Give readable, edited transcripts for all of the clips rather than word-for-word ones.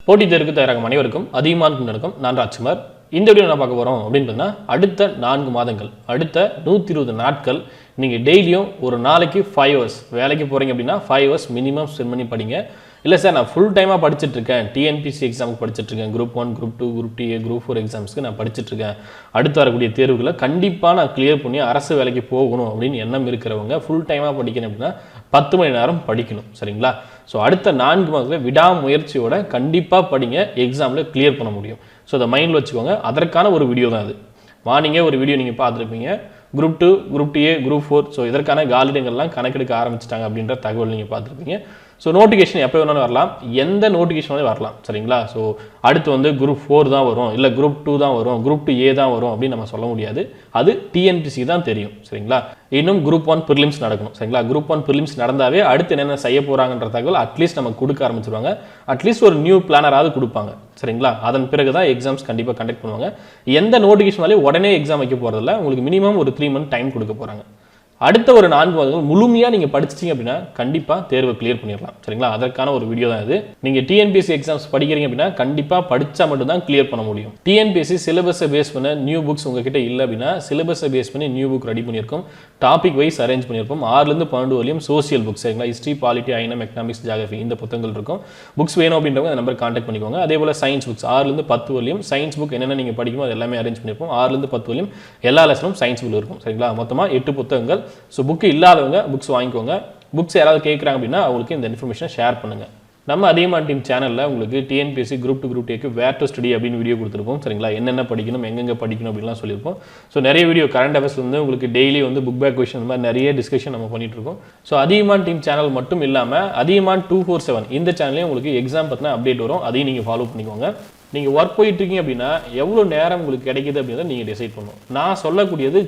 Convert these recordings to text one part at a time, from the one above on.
போட்டி தேர்வுக்கு தயாராகும் அனைவருக்கும் அதிகமான நடக்கும். நான் ராஜ்குமார். இந்த வீடியோ என்ன பார்க்க போகிறோம் அப்படின்னு பார்த்தீங்கன்னா, அடுத்த 4 மாதங்கள், அடுத்த 120 நாட்கள் நீங்கள் டெய்லியும் ஒரு நாளைக்கு 5 hours வேலைக்கு போகிறீங்க அப்படின்னா 5 hours மினிமம் ஸ்பெண்ட் பண்ணி படிங்க. இல்லை சார், நான் ஃபுல் டைமாக படிச்சுட்ருக்கேன், டிஎன்பிஎஸ்சி எக்ஸாமுக்கு படிச்சுட்ருக்கேன், group 1, group 2, group TA, group 4 எக்ஸாம்ஸ்க்கு நான் படிச்சுட்ருக்கேன், அடுத்து வரக்கூடிய தேர்வுகளை கண்டிப்பாக நான் கிளியர் பண்ணி அரசு வேலைக்கு போகணும் அப்படின்னு எண்ணம் இருக்கிறவங்க ஃபுல் டைமாக படிக்கணும் அப்படின்னா 10 மணி நேரம் படிக்கணும். சரிங்களா? ஸோ அடுத்த 4 மாதத்தில் விடாமுயற்சியோட கண்டிப்பாக படிங்க, எக்ஸாமில் கிளியர் பண்ண முடியும். ஸோ அதை மைண்டில் வச்சுக்கோங்க. அதற்கான ஒரு வீடியோ தான் அது. மார்னிங்கே ஒரு வீடியோ நீங்கள் பார்த்துருப்பீங்க, group 2, group TA, group 4 so இதற்கான காலிடங்கள்லாம் கணக்கெடுக்க ஆரம்பிச்சிட்டாங்க அப்படின்ற தகவல் நீங்கள் பார்த்துருப்பீங்க. ஸோ நோட்டிஃபிகேஷன் எப்போ வேணாலும் வரலாம், எந்த நோட்டிஃபிகேஷன் வரலாம். சரிங்களா? ஸோ அடுத்து வந்து குரூப் 4 தான் வரும், இல்லை குரூப் 2 தான் வரும், குரூப் 2A தான் வரும் அப்படின்னு நம்ம சொல்ல முடியாது. அது டிஎன்பிஎஸ்சி தான் தெரியும். சரிங்களா? இன்னும் குரூப் 1 ப்ரிலிம்ஸ் நடக்கணும். சரிங்களா? குரூப் 1 ப்ரிலிம்ஸ் நடந்தாவே அடுத்து என்னென்ன செய்ய போகிறாங்கன்ற தகவல் அட்லீஸ்ட் நமக்கு கொடுக்க ஆரம்பிச்சிருவாங்க. அட்லீஸ்ட் ஒரு நியூ பிளானராவது கொடுப்பாங்க. சரிங்களா? அதன் பிறகு தான் எக்ஸாம்ஸ் கண்டிப்பாக கண்டக்ட் பண்ணுவாங்க. எந்த நோட்டிஃபிகேஷனாலே உடனே எக்ஸாம் வைக்க போகிறதில்ல, உங்களுக்கு மினிமம் ஒரு 3 month டைம் கொடுக்க போகிறாங்க. அடுத்த ஒரு 4 மாதங்கள் முழுமையாக நீங்கள் படிச்சிட்டிங்க அப்படின்னா கண்டிப்பாக தேர்வை கிளியர் பண்ணிடலாம். சரிங்களா? அதற்கான ஒரு வீடியோ தான் இது. நீங்கள் டிஎன்பிஎஸ்சி எக்ஸாம்ஸ் படிக்கிறீங்க அப்படின்னா கண்டிப்பாக படித்தா மட்டும்தான் கிளியர் பண்ண முடியும். டிஎன்பிஎஸ்சி சிலபஸை பேஸ் பண்ண நியூ புக்ஸ் உங்ககிட்ட இல்லை அப்படின்னா சிலபஸை பேஸ் பண்ணி நியூ புக் ரெடி பண்ணியிருக்கோம். டாபிக் வைஸ் அரேஞ்ச் பண்ணியிருப்போம். 6லேருந்து 12 வரையும் சோசியல் புக்ஸ். சரிங்களா? ஹிஸ்ட்ரி, பாலிட்டி, ஐனம், எக்கனாமிக்ஸ், ஜியாகிரபி இந்த புத்தகங்கள் இருக்கும். புக்ஸ் வேணும் அப்படின்றவங்க அந்த நம்பர் கான்டாக்ட் பண்ணிக்கோங்க. அதே போல் சயின்ஸ் புக்ஸ் 6லேருந்து 10 வரையும் சயின்ஸ் புக் என்னென்ன நீங்கள் படிக்கணும் அது எல்லாமே அரேஞ்ச் பண்ணியிருப்போம். 6லேருந்து 10 வரையும் எல்லா லெசனும் சயின்ஸ் புக் இருக்கும். சரிங்களா? மொத்தமாக 8 புத்தகங்கள். ஸோ புக்கு இல்லாதவங்க புக்ஸ் வாங்கிக்கோங்க. புக்ஸ் யாராவது கேட்குறாங்க அப்படின்னா அவங்களுக்கு இந்த இன்ஃபர்மேஷனை ஷேர் பண்ணுங்கள். நம்ம அதியமான் டீம் சேனலில் உங்களுக்கு டிஎன்பிஎஸ்சி குரூப் 2, குரூப் Aக்கு வேர் டு ஸ்டடி அப்படின்னு வீடியோ கொடுத்துருப்போம். சரிங்களா? என்னென்ன படிக்கணும், எங்கெங்கே படிக்கணும் அப்படின்லாம் சொல்லியிருப்போம். ஸோ நிறைய வீடியோ கரண்ட் அஃபேர்ஸ் வந்து உங்களுக்கு டெய்லி வந்து புக் பேக் கொஸ்டின் மாதிரி நிறைய டிஸ்கஷன் நம்ம பண்ணிட்டு இருக்கோம். ஸோ அதியமான் டீம் சேனல் மட்டும் இல்லாமல் அதியமான் 247 இந்த சேனல்லையும் உங்களுக்கு எக்ஸாம் பற்றின அப்டேட் வரும். அதையும் நீங்கள் ஃபாலோ பண்ணிக்கோங்க. நீங்கள் ஒர்க் போயிட்டு இருக்கீங்க அப்படின்னா எவ்வளோ நேரம் உங்களுக்கு கிடைக்குது அப்படின்றத நீங்கள் டிசைட் பண்ணணும். நான் சொல்லக்கூடியது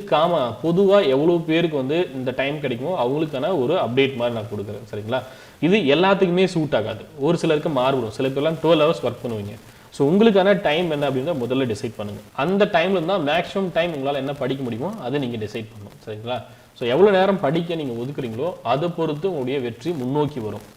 பொதுவாக எவ்வளோ பேருக்கு வந்து இந்த டைம் கிடைக்குமோ அவங்களுக்கான ஒரு அப்டேட் மாதிரி நான் கொடுக்குறேன். சரிங்களா? இது எல்லாத்துக்குமே சூட் ஆகாது, ஒரு சிலருக்கு மாறுபடும். சில பேர்லாம் 12 hours ஒர்க் பண்ணுவீங்க. ஸோ உங்களுக்கான டைம் என்ன அப்படின்றத முதல்ல டிசைட் பண்ணுங்கள். அந்த டைமில் இருந்தால் மேக்ஸிமம் டைம் உங்களால் என்ன படிக்க முடியுமோ அதை நீங்கள் டிசைட் பண்ணணும். சரிங்களா? ஸோ எவ்வளோ நேரம் படிக்க நீங்கள் ஒதுக்குறீங்களோ அதை பொறுத்து உங்களுடைய வெற்றி முன்னோக்கி வரும்.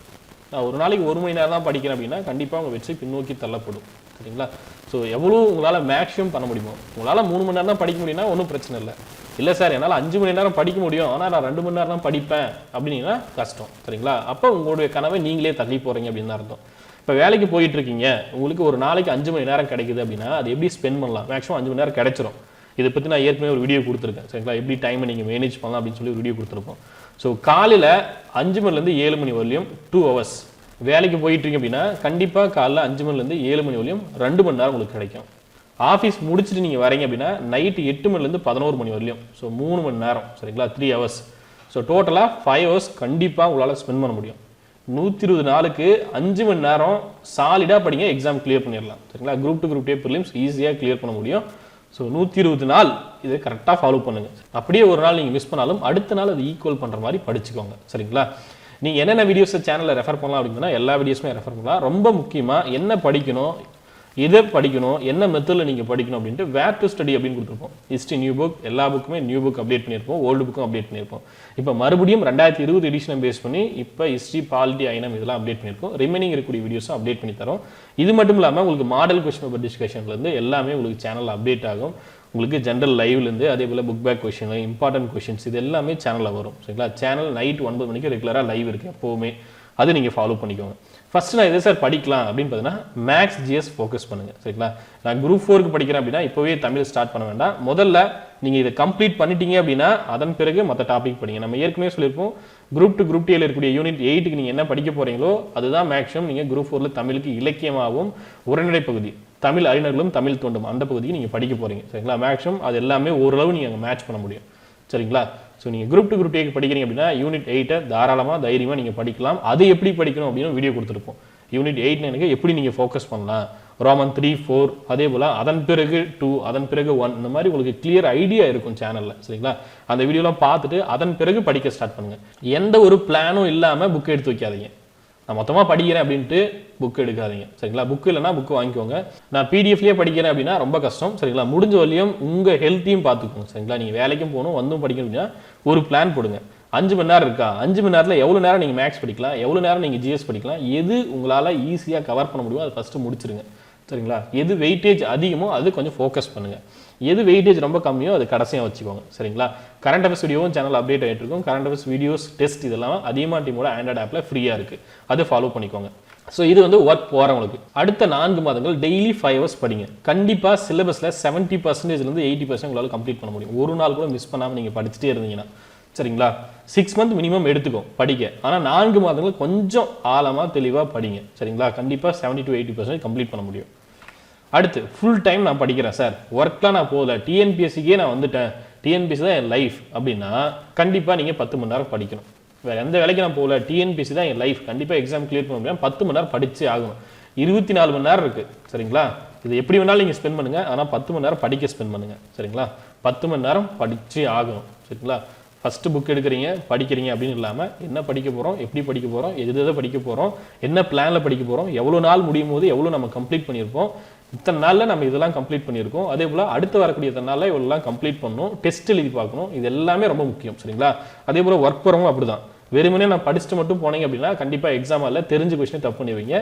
நான் ஒரு நாளைக்கு 1 மணி நேரம் தான் படிக்கிறேன் அப்படின்னா கண்டிப்பாக உங்கள் வெற்றி பின்னோக்கி தள்ளப்படும். சரிங்களா? ஸோ எவ்வளோ உங்களால் மேக்ஸிமம் பண்ண முடியுமோ, உங்களால் 3 மணி நேரம் தான் படிக்க முடியும்னா ஒன்றும் பிரச்சனை இல்லை. இல்லை சார், என்னால் 5 மணி நேரம் படிக்க முடியும், ஆனால் நான் 2 மணி நேரம் தான் படிப்பேன் அப்படின்னா கஷ்டம். சரிங்களா? அப்போ உங்களுடைய கனவை நீங்களே தள்ளி போகிறீங்க அப்படின்னு தான் அர்த்தம். இப்போ வேலைக்கு போயிட்டு இருக்கீங்க, உங்களுக்கு ஒரு நாளைக்கு 5 மணி நேரம் கிடைக்குது அப்படின்னா அது எப்படி ஸ்பெண்ட் பண்ணலாம்? மேக்ஸிமம் 5 மணி நேரம் கிடைச்சிரும். இதை பற்றி நான் ஏற்கனவே ஒரு வீடியோ கொடுத்துருக்கேன். சரிங்களா? எப்படி டைமை நீங்கள் மேனேஜ் பண்ணலாம் அப்படின்னு சொல்லி ஒரு வீடியோ கொடுத்துருப்போம். ஸோ காலையில் 5 மணிலேருந்து 7 மணி வரலையும் 2 hours வேலைக்கு போயிட்டுருங்க அப்படின்னா கண்டிப்பாக காலைல 5 மணிலேருந்து 7 மணி வரையும் 2 மணி நேரம் உங்களுக்கு கிடைக்கும். ஆஃபீஸ் முடிச்சுட்டு நீங்கள் வரீங்க அப்படின்னா நைட்டு 8 மணிலேருந்து 11 மணி வரலையும், ஸோ 3 மணி நேரம். சரிங்களா? 3 hours. ஸோ டோட்டலாக 5 hours கண்டிப்பாக உங்களால் ஸ்பெண்ட் பண்ண முடியும். 120 நாளுக்கு 5 மணி நேரம் சாலிடாக படிங்க, எக்ஸாம் கிளியர் பண்ணிடலாம். சரிங்களா? குரூப் 2, குரூப் A ப்ரிலிம்ஸ் ஈஸியாக கிளியர் பண்ண முடியும். ஸோ 120 நாள் இதை கரெக்டாக ஃபாலோ பண்ணுங்கள். அப்படியே ஒரு நாள் நீங்கள் மிஸ் பண்ணாலும் அடுத்த நாள் அது ஈக்குவல் பண்ணுற மாதிரி படிச்சுக்கோங்க. சரிங்களா? நீங்கள் என்னென்ன வீடியோஸை சேனலில் ரெஃபர் பண்ணலாம் அப்படின்னா எல்லா வீடியோஸுமே ரெஃபர் பண்ணலாம். ரொம்ப முக்கியமாக என்ன படிக்கணும், எதை படிக்கணும், என்ன மெத்தடில் நீங்கள் படிக்கணும் அப்படின்ட்டு வேர் டு ஸ்டடி அப்படின்னு கொடுத்துருப்போம். ஹிஸ்ட்ரி நியூ புக், எல்லா புக்குமே நியூ புக் அப்டேட் பண்ணியிருப்போம், ஓல்டு புக்கும் அப்டேட் பண்ணியிருப்போம். இப்போ மறுபடியும் 2020 எடிஷனை பேஸ் பண்ணி இப்போ ஹிஸ்ட்ரி, பாலிட்டி, ஐனம் இதெல்லாம் அப்டேட் பண்ணியிருக்கோம். ரிமைனிங் இருக்கக்கூடிய வீடியோஸும் அப்டேட் பண்ணி தரோம். இது மட்டும் இல்லாமல் உங்களுக்கு மாடல் கொஸ்டின் பேப்பர் டிஸ்கஷன்லேருந்து எல்லாமே உங்களுக்கு சேனலில் அப்டேட் ஆகும். உங்களுக்கு ஜென்ரல் லைவ்லேருந்து அதே போல் book back question, important questions இது எல்லாமே சேனலில் வரும். சரிங்களா? சேனல் நைட் 9 மணிக்கு ரெகுலராக லைவ் இருக்குது எப்போவுமே. அது நீங்கள் ஃபாலோ பண்ணிக்கோங்க. ஃபஸ்ட்டு நான் எதை சார் படிக்கலாம் அப்படின்னு பார்த்தீங்கன்னா மேக்ஸ், ஜிஎஸ் ஃபோக்கஸ் பண்ணுங்கள். சரிங்களா? நான் குரூப் 4க்கு படிக்கிறேன் அப்படின்னா இப்போவே தமிழ் ஸ்டார்ட் பண்ண வேண்டாம். முதல்ல நீங்கள் இதை கம்ப்ளீட் பண்ணிட்டீங்க அப்படின்னா அதன் பிறகு மற்ற டாபிக் படிங்க. நம்ம ஏற்கனவே சொல்லியிருப்போம், குரூப் 2, குரூப் Aல இருக்கக்கூடிய யூனிட் 8க்கு நீங்கள் என்ன படிக்க போகிறீங்களோ அதுதான் மேக்ஸிமம் நீங்கள் குரூப் 4ல் தமிழுக்கு இலக்கியமாகவும் உரைநடை பகுதி, தமிழ் அறிஞர்களும் தமிழ் தோண்டும் அந்த பகுதிக்கு நீங்கள் படிக்க போகிறீங்க. சரிங்களா? மேக்ஸிமம் அது எல்லாமே ஓரளவு நீங்கள் அங்கே மேட்ச் பண்ண முடியும். சரிங்களா? ஸோ நீங்கள் குரூப் 2, குரூப் Aக்கு படிக்கிறீங்க அப்படின்னா யூனிட் 8 தாராளமாக தைரியமாக நீங்கள் படிக்கலாம். அது எப்படி படிக்கணும் அப்படின்னு வீடியோ கொடுத்துருப்போம். யூனிட் 8 எனக்கு எப்படி நீங்கள் ஃபோக்கஸ் பண்ணலாம், ரோமன் 3, 4 அதே போல் அதன் பிறகு 2 அதன் பிறகு 1 இந்த மாதிரி உங்களுக்கு கிளியர் ஐடியா இருக்கும் சேனலில். சரிங்களா? அந்த வீடியோலாம் பார்த்துட்டு அதன் பிறகு படிக்க ஸ்டார்ட் பண்ணுங்கள். எந்த ஒரு பிளானும் இல்லாமல் புக் எடுத்து வைக்காதீங்க. நான் மொத்தமாக படிக்கிறேன் அப்படின்ட்டு புக் எடுக்காதீங்க. சரிங்களா? புக்கு இல்லைனா புக்கு வாங்கிக்கோங்க. நான் பிடிஎஃப்லேயே படிக்கிறேன் அப்படின்னா ரொம்ப கஷ்டம். சரிங்களா? முடிஞ்ச வரையும் உங்கள் ஹெல்த்தையும் பார்த்துக்கோங்க. சரிங்களா? நீங்கள் வேலைக்கும் போகணும் வந்தும் படிக்கணும் அப்படின்னா ஒரு பிளான் போடுங்க. 5 மணி நேரம் இருக்கா, 5 மணி நேரத்தில் எவ்வளோ நேரம் நீங்கள் மேக்ஸ் படிக்கலாம், எவ்வளோ நேரம் நீங்கள் ஜிஎஸ் படிக்கலாம், எது உங்களால் ஈஸியாக கவர் பண்ண முடியுமோ அதை ஃபஸ்ட்டு முடிச்சிருங்க. சரிங்களா? எது வெயிட்டேஜ் அதிகமோ அது கொஞ்சம் ஃபோக்கஸ் பண்ணுங்கள். எது வெயிட்டேஜ் ரொம்ப கம்மியோ அது கடைசியாக வச்சுக்கோங்க. சரிங்களா? கரண்ட் அஃபேர்ஸ் வீடியோவும் சேனல் அப்டேட் ஆகிட்டு இருக்கும். கரண்ட் அஃபேர்ஸ் வீடியோஸ் டெஸ்ட் இதெல்லாம் அதியமான் டீமோட ஆண்ட்ராய்ட் ஆப்பில் ஃப்ரீயாக இருக்குது. அதை ஃபாலோ பண்ணிக்கோங்க. ஸோ இது வந்து ஒர்க் போகிறவங்களுக்கு. அடுத்த 4 மாதங்கள் டெய்லி 5 hours படிங்க. கண்டிப்பாக சிலபஸில் 70%லேருந்து 80% உங்களால் கம்ப்ளீட் பண்ண முடியும். ஒரு நாள் கூட மிஸ் பண்ணாமல் நீங்கள் படிச்சுட்டே இருந்தீங்கன்னா. சரிங்களா? 6 months மினிமம் எடுத்துக்கும் படிக்க. ஆனால் 4 மாதங்கள் கொஞ்சம் ஆழமாக தெளிவாக படிங்க. சரிங்களா? கண்டிப்பாக 70 to 80% கம்ப்ளீட் பண்ண முடியும். அடுத்து ஃபுல் டைம் நான் படிக்கிறேன் சார், ஒர்க்லாம் நான் போகல, டிஎன்பிஎஸ்சிக்கே நான் வந்துட்டேன், டிஎன்பிஎஸ்சி தான் என் லைஃப் அப்படின்னா கண்டிப்பாக நீங்கள் 10 மணி நேரம் படிக்கணும். வேறு எந்த வேலைக்கு நான் போகல, டிஎன்பிஎஸ்சி தான் என் லைஃப், கண்டிப்பாக எக்ஸாம் கிளியர் பண்ண முடியாது, 10 மணி நேரம் படிச்சே ஆகணும். 24 மணி நேரம் இருக்குது. சரிங்களா? இது எப்படி வேணாலும் நீங்கள் ஸ்பெண்ட் பண்ணுங்கள், ஆனால் 10 மணி நேரம் படிக்க ஸ்பெண்ட் பண்ணுங்கள். சரிங்களா? 10 மணி நேரம் படிச்சே ஆகணும். சரிங்களா? ஃபஸ்ட்டு புக் எடுக்கிறீங்க படிக்கிறீங்க அப்படின்னு இல்லாமல் என்ன படிக்க போகிறோம், எப்படி படிக்க போகிறோம், எது படிக்க போகிறோம், என்ன பிளானில் படிக்க போகிறோம், எவ்வளோ நாள் முடியும் போது எவ்வளோ நம்ம கம்ப்ளீட் பண்ணியிருப்போம், இத்தனை நாளில் நம்ம இதெல்லாம் கம்ப்ளீட் பண்ணியிருக்கோம், அதே போல் அடுத்து வரக்கூடிய இத்தனை நாளில் இவ்வளோலாம் கம்ப்ளீட் பண்ணணும், டெஸ்ட் எழுதி பார்க்கணும், இது எல்லாமே ரொம்ப முக்கியம். சரிங்களா? அதே போல் ஒர்க் போகிறவங்க அப்படி தான், வெறுமனே நான் படிச்சுட்டு மட்டும் போனீங்க அப்படின்னா கண்டிப்பாக எக்ஸாம் இல்லை, தெரிஞ்ச கொஸ்டினை தப்பு பண்ணுவீங்க.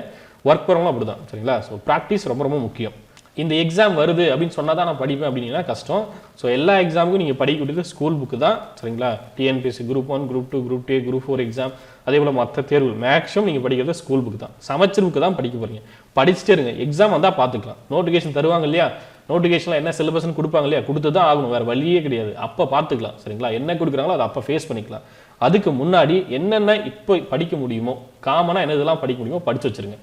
ஒர்க் போகிறவங்க அப்படி தான். சரிங்களா? ஸோ ப்ராக்டிஸ் ரொம்ப ரொம்ப முக்கியம். இந்த எக்ஸாம் வருது அப்படின்னு சொன்னால் தான் நான் படிப்பேன் அப்படின்னா கஷ்டம். ஸோ எல்லா எக்ஸாமுக்கும் நீங்கள் படிக்கக்கூடியது ஸ்கூல் புக்கு தான். சரிங்களா? TNPSC group 1, group 2, group 2, group 4 exam, அதே போல் மற்ற தேர்வு மேக்ஸிமம் நீங்கள் படிக்கிறது ஸ்கூல் புக்கு தான். சமச்சர் புக்கு தான் படிக்க போகிறீங்க. படிச்சுட்டே இருங்க, எக்ஸாம் வந்தால் பார்த்துக்கலாம். நோட்டிஃபிகேஷன் தருவாங்க இல்லையா, நோட்டிஃபிகேஷனில் என்ன சிலபஸ்ன்னு கொடுப்பாங்க இல்லையா, கொடுத்து தான் ஆகணும், வேறு வழியே கிடையாது. அப்போ பார்த்துக்கலாம். சரிங்களா? என்ன கொடுக்குறாங்களோ அதை அப்போ ஃபேஸ் பண்ணிக்கலாம். அதுக்கு முன்னாடி என்னென்ன இப்போ படிக்க முடியுமோ, காமனாக என்ன இதெல்லாம் படிக்க முடியுமோ படித்து வச்சுருங்க.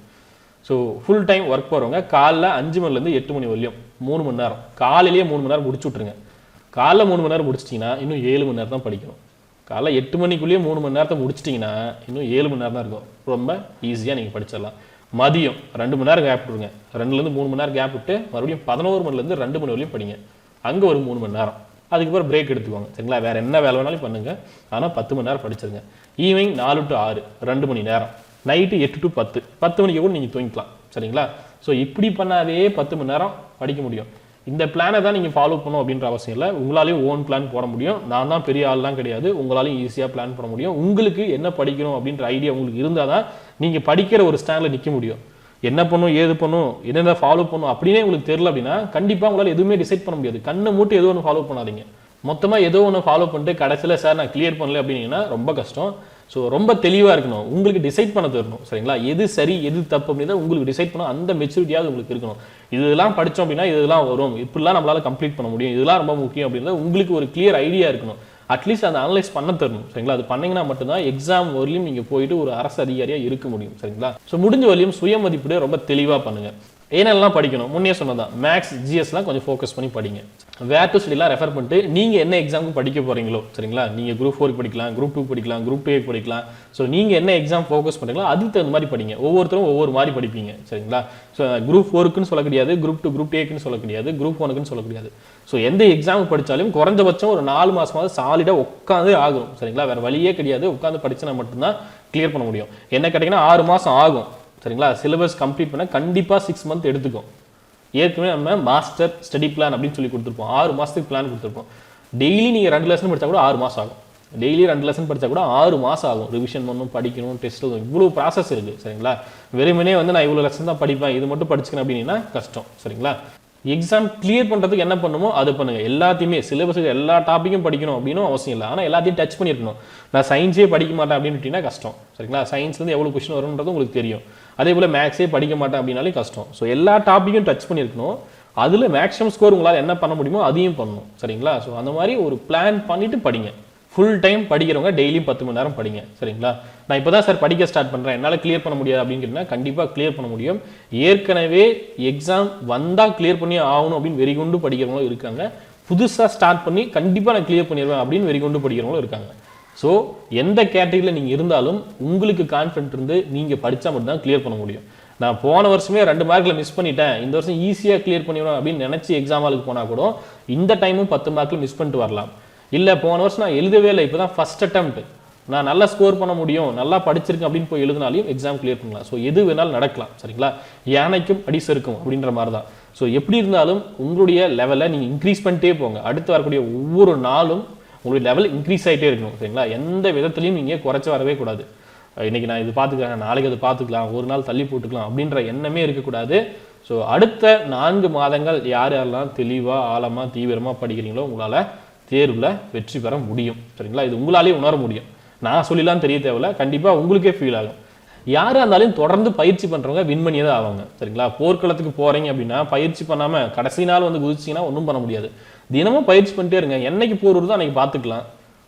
ஸோ ஃபுல் டைம் ஒர்க் போகிறவங்க காலைல 5 மணிலேருந்து 8 மணி வரலையும் 3 மணி நேரம், காலையிலேயே 3 மணி நேரம் முடிச்சு விட்ருங்க. காலைல 3 மணி நேரம் முடிச்சிட்டிங்கன்னா இன்னும் 7 மணி நேரம் தான் படிக்கணும். காலைல 8 மணிக்குள்ளேயே 3 மணி நேரத்தை முடிச்சிட்டிங்கன்னா இன்னும் 7 மணி நேரம் தான் இருக்கும். ரொம்ப ஈஸியாக நீங்கள் படிச்சிடலாம். மதியம் 2 மணி நேரம் கேப் விட்டுருங்க. 2லேருந்து 3 மணி நேரம் கேப் விட்டு மறுபடியும் 11 மணிலேருந்து 2 மணி வரையும் படிங்க. அங்கே ஒரு 3 மணி நேரம், அதுக்கப்புறம் பிரேக் எடுத்துக்கோங்க. சரிங்களா? வேறு என்ன வேலை வேணாலும் பண்ணுங்கள், ஆனால் 10 மணி நேரம் படிச்சிருங்க. ஈவினிங் 4 to 6 2 மணி நேரம், நைட்டு 8 to 10 10 மணிக்கு கூட நீங்கள் தூங்கிக்கலாம். சரிங்களா? ஸோ இப்படி பண்ணாவே 10 மணி நேரம் படிக்க முடியும். இந்த பிளானை தான் நீங்கள் ஃபாலோ பண்ணணும் அப்படின்ற அவசியம் இல்லை. உங்களாலேயும் ஓன் பிளான் போட முடியும். நான் தான் பெரிய ஆள்லாம் கிடையாது, உங்களாலையும் ஈஸியாக பிளான் பண்ண முடியும். உங்களுக்கு என்ன படிக்கணும் அப்படின்ற ஐடியா உங்களுக்கு இருந்தால் தான் நீங்கள் படிக்கிற ஒரு ஸ்டாண்டில் நிற்க முடியும். என்ன பண்ணும், ஏது பண்ணும், என்னென்ன ஃபாலோ பண்ணும் அப்படின்னே உங்களுக்கு தெரியல அப்படின்னா கண்டிப்பாக உங்களால் எதுவுமே டிசைட் பண்ண முடியாது. கண்ணை மூட்டு ஏதோ ஒன்று ஃபாலோ பண்ணாதீங்க. மொத்தமாக ஏதோ ஒன்று ஃபாலோ பண்ணிட்டு கடைசியில் சார் நான் கிளியர் பண்ணல அப்படின்னீங்கன்னா ரொம்ப கஷ்டம். ஸோ ரொம்ப தெளிவாக இருக்கணும், உங்களுக்கு டிசைட் பண்ண தரணும். சரிங்களா? எது சரி எது தப்பு அப்படின்னா உங்களுக்கு டிசைட் பண்ண அந்த மெச்சூரிட்டியாவது உங்களுக்கு இருக்கணும். இதெல்லாம் படித்தோம் அப்படின்னா இதெல்லாம் வரும், இப்படிலாம் நம்மளால கம்ப்ளீட் பண்ண முடியும், இதெல்லாம் ரொம்ப முக்கியம் அப்படின்றது உங்களுக்கு ஒரு கிளியர் ஐடியா இருக்கணும். அட்லீஸ்ட் அதை அனலைஸ் பண்ண தரணும். சரிங்களா? அது பண்ணீங்கன்னா மட்டும்தான் எக்ஸாம் வரலையும் நீங்கள் போயிட்டு ஒரு அரசு அதிகாரியாக இருக்க முடியும். சரிங்களா? ஸோ முடிஞ்ச வரையும் சுய மதிப்பீடு ரொம்ப தெளிவாக பண்ணுங்கள். ஏனெல்லாம் படிக்கணும், முன்னே சொன்னதான் மேக்ஸ் ஜிஎஸ்லாம் கொஞ்சம் ஃபோக்கஸ் பண்ணி படிங்க. வேர் டு ஸ்டடிலாம் ரெஃபர் பண்ணிட்டு நீங்கள் என்ன எக்ஸாமுக்கு படிக்க போகிறீங்களோ, சரிங்களா? நீங்கள் குரூப் 4 படிக்கலாம், குரூப் 2 படிக்கலாம், குரூப் 2 படிக்கலாம். ஸோ நீங்கள் என்ன எக்ஸாம் ஃபோக்கஸ் பண்ணுறீங்களோ அதுக்கு தகுந்த மாதிரி படிங்க. ஒவ்வொருத்தரும் ஒவ்வொரு மாதிரி படிப்பீங்க. சரிங்களா? ஸோ குரூப் 4க்குன்னு சொல்ல கிடையாது, குரூப் 2 குரூப் 8க்குன்னு சொல்ல கிடையாது, குரூப் 1க்குன்னு சொல்ல கிடையாது. ஸோ எந்த எக்ஸாமுக்கு படித்தாலும் குறைஞ்சபட்சம் ஒரு 4 மாதமாவது சாலிடாக உட்காந்து ஆகும். சரிங்களா? வேறு வழியே கிடையாது, உட்காந்து படிச்சுனா மட்டும்தான் கிளியர் பண்ண முடியும். என்ன கேட்டிங்கன்னா 6 மாதம் ஆகும். சரிங்களா? சிலபஸ் கம்ப்ளீட் பண்ண கண்டிப்பாக 6 months எடுத்துக்கும். ஏற்கனவே நம்ம மாஸ்டர் ஸ்டடி பிளான் அப்படின்னு சொல்லி கொடுத்துருப்போம். 6 மாதத்துக்கு பிளான் கொடுத்துருப்போம். டெய்லி நீங்கள் 2 லெசன் படித்தா கூட 6 மாதம் ஆகும். டெய்லி 2 லெசன் படித்தா கூட 6 மாதம் ஆகும். ரிவிஷன் பண்ணணும், படிக்கணும், டெஸ்ட் எழுதணும், இவ்வளோ ப்ராசஸ் இருக்குது. சரிங்களா? வெறுமனே வந்து நான் இவ்வளோ லெசன் தான் படிப்பேன், இது மட்டும் படிச்சுக்கணும் அப்படின்னா கஷ்டம். சரிங்களா? எக்ஸாம் கிளியர் பண்ணுறதுக்கு என்ன பண்ணுமோ அதை பண்ணுங்கள். எல்லாத்தையுமே சிலபஸுக்கு எல்லா டாப்பிக்கும் படிக்கணும் அப்படின்னு அவசியம் இல்லை, ஆனால் எல்லாத்தையும் டச் பண்ணியிருக்கணும். நான் சயின்ஸே படிக்க மாட்டேன் அப்படின்னு கஷ்டம். சரிங்களா? சயின்ஸ்லேருந்து எவ்வளோ கொஸ்டின் வரும்ன்றது உங்களுக்கு தெரியும். அதே போல் மேக்ஸே படிக்க மாட்டேன் அப்படின்னாலே கஷ்டம். ஸோ எல்லா டாப்பிக்கும் டச் பண்ணியிருக்கணும். அதில் மேக்ஸிமம் ஸ்கோர் உங்களால் என்ன பண்ண முடியுமோ அதையும் பண்ணணும். சரிங்களா? ஸோ அந்த மாதிரி ஒரு பிளான் பண்ணிவிட்டு படிங்க. ஃபுல் டைம் படிக்கிறவங்க டெய்லியும் 10 மணி நேரம் படிங்க. சரிங்களா? நான் இப்போ தான் சார் படிக்க ஸ்டார்ட் பண்ணுறேன், என்னால் கிளியர் பண்ண முடியாது அப்படின்னு கேட்டிங்கன்னா கண்டிப்பாக கிளியர் பண்ண முடியும். ஏற்கனவே எக்ஸாம் வந்தால் கிளியர் பண்ணி ஆகணும் அப்படின்னு வெறிகொண்டு படிக்கிறவங்களும் இருக்காங்க. புதுசாக ஸ்டார்ட் பண்ணி கண்டிப்பாக நான் கிளியர் பண்ணிடுவேன் அப்படின்னு வெறிகொண்டு படிக்கிறவங்களும் இருக்காங்க. ஸோ எந்த கேட்டகரியில் நீங்கள் இருந்தாலும் உங்களுக்கு கான்ஃபிடென்ட் இருந்து நீங்கள் படித்தா மட்டும்தான் கிளியர் பண்ண முடியும். நான் போன வருஷமே 2 மார்க்கில் மிஸ் பண்ணிட்டேன், இந்த வருஷம் ஈஸியாக கிளியர் பண்ணிடுவேன் அப்படின்னு நினச்சி எக்ஸாம் ஹாலுக்கு போனால் கூட இந்த டைமும் 10 மார்க்கில் மிஸ் பண்ணிட்டு வரலாம். இல்லை போன வருஷம் நான் எழுதவே இல்லை, இப்போ தான் ஃபஸ்ட் அட்டெம்ப்ட், நான் நல்லா ஸ்கோர் பண்ண முடியும், நல்லா படிச்சிருக்கேன் அப்படின்னு போய் எழுதினாலையும் எக்ஸாம் கிளியர் பண்ணலாம். ஸோ எது வேணாலும் நடக்கலாம். சரிங்களா? யானைக்கும் அடி சறுக்கும் அப்படின்ற மாதிரி தான். ஸோ எப்படி இருந்தாலும் உங்களுடைய லெவலை நீங்கள் இன்க்ரீஸ் பண்ணிட்டே போங்க. அடுத்து வரக்கூடிய ஒவ்வொரு நாளும் உங்களுடைய லெவல் இன்க்ரீஸ் ஆகிட்டே இருக்கணும். சரிங்களா? எந்த விதத்துலையும் நீங்கள் குறைச்சி வரவே கூடாது. இன்றைக்கி நான் இது பார்த்துக்கிறேன், நாளைக்கு அது பார்த்துக்கலாம், ஒரு நாள் தள்ளி போட்டுக்கலாம் அப்படின்ற எண்ணமே இருக்கக்கூடாது. ஸோ அடுத்த 4 மாதங்கள் யாரெல்லாம் தெளிவாக ஆழமாக தீவிரமாக படிக்கிறீங்களோ உங்களால் தேர்வில் வெற்றி பெற முடியும். சரிங்களா? இது உங்களாலேயே உணர முடியும். நான் சொல்லிலாம் தெரிய தேவையில்ல, கண்டிப்பாக உங்களுக்கே ஃபீல் ஆகும். யாராக இருந்தாலும் தொடர்ந்து பயிற்சி பண்ணுறவங்க வின் பண்ணியே தான் ஆவாங்க. சரிங்களா? போர்க்களத்துக்கு போகிறீங்க அப்படின்னா பயிற்சி பண்ணாமல் கடைசி நாள் வந்து குதிச்சிங்கன்னா ஒன்றும் பண்ண முடியாது. தினமும் பயிற்சி பண்ணிட்டே இருங்க. என்னைக்கு போர் வருதோ அன்றைக்கி பார்த்துக்கலாம்.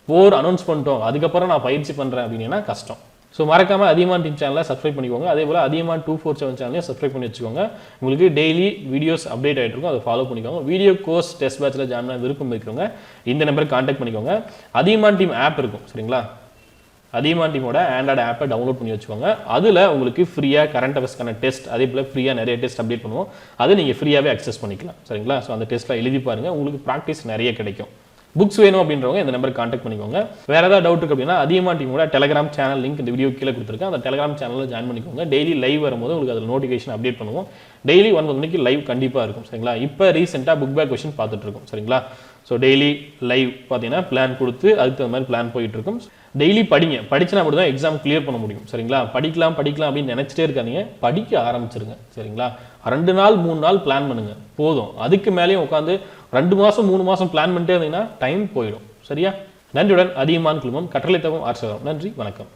போர் அனௌன்ஸ் பண்ணிட்டோம் அதுக்கப்புறம் நான் பயிற்சி பண்ணுறேன் அப்படின்னா கஷ்டம். ஸோ மறக்காமல் அதியமான் டீம் சேனலை சப்ஸ்கிரைப் பண்ணிக்கோங்க. அதே போல் அதியமான் 247 சேனலையும் சப்ஸ்கிரைப் பண்ணி வச்சுக்கோங்க. உங்களுக்கு டெய்லி வீடியோஸ் அப்டேட் ஆகிட்டு இருக்கும், அதை ஃபாலோ பண்ணிக்கோங்க. வீடியோ கோர்ஸ் டெஸ்ட் பேட்சில் ஜாயின் பண்ண விருப்பம் இருக்கிறவங்க இந்த நம்பருக்கு கான்டாக்ட் பண்ணிக்கோங்க. அதியமான் டீம் ஆப் இருக்கும். சரிங்களா? அதியமான் டீமோட ஆண்ட்ராய்டு ஆப்பை டவுன்லோட் பண்ணி வச்சுக்கோங்க. அதில் உங்களுக்கு ஃப்ரீயாக கரண்ட் அஃபேர்ஸ்க்கான டெஸ்ட், அதே போல் ஃப்ரீயாக நிறைய டெஸ்ட் அப்டேட் பண்ணுவோம். அதை நீங்கள் ஃப்ரீயாகவே அக்சஸ் பண்ணிக்கலாம். சரிங்களா? ஸோ அந்த டெஸ்ட்டில் எழுதி பாருங்கள், உங்களுக்கு ப்ராக்டிஸ் நிறைய கிடைக்கும். புக்ஸ் வேணும் அப்படின்றவங்க இந்த நம்பருக்கு கான்டாக்ட் பண்ணிக்கோங்க. வேறு ஏதாவது டவுட் இருக்குது அப்படின்னா அதியமான் டீமோட டெலிகிராம் சேனல் லிங்க் இந்த வீடியோ கீழே கொடுத்துருக்கேன். அந்த டெலிகிராம் சேனலில் ஜாயின் பண்ணிக்கோங்க. டெய்லி லைவ் வரும்போது உங்களுக்கு அதில் நோட்டிஃபிகேஷன் அப்டேட் பண்ணுவோம். டெய்லி 9 மணிக்கு லைவ் கண்டிப்பாக இருக்கும். சரிங்களா? இப்போ ரீசெண்டாக புக் பேக் கொஸ்டின் பார்த்துட்டு இருக்கோம். சரிங்களா? ஸோ டெய்லி லைவ் பார்த்தீங்கன்னா பிளான் கொடுத்து அதுக்கு தகுந்த மாதிரி பிளான் போயிட்டு இருக்கும். டெய்லி படிங்க, படிச்சுனா மட்டும் தான் எக்ஸாம் கிளியர் பண்ண முடியும். சரிங்களா? படிக்கலாம் அப்படின்னு நினச்சிட்டே இருக்காதீங்க, படிக்க ஆரம்பிச்சிருங்க. சரிங்களா? 2 நாள் 3 நாள் பிளான் பண்ணுங்க போதும். அதுக்கு மேலேயும் உட்காந்து 2 மாதம் 3 மாதம் பிளான் பண்ணிட்டே இருந்தீங்கன்னா டைம் போயிடும். சரியா? நன்றியுடன் அதியமான் குழுமம், கற்றலை தவம் ஆர்சகம். நன்றி, வணக்கம்.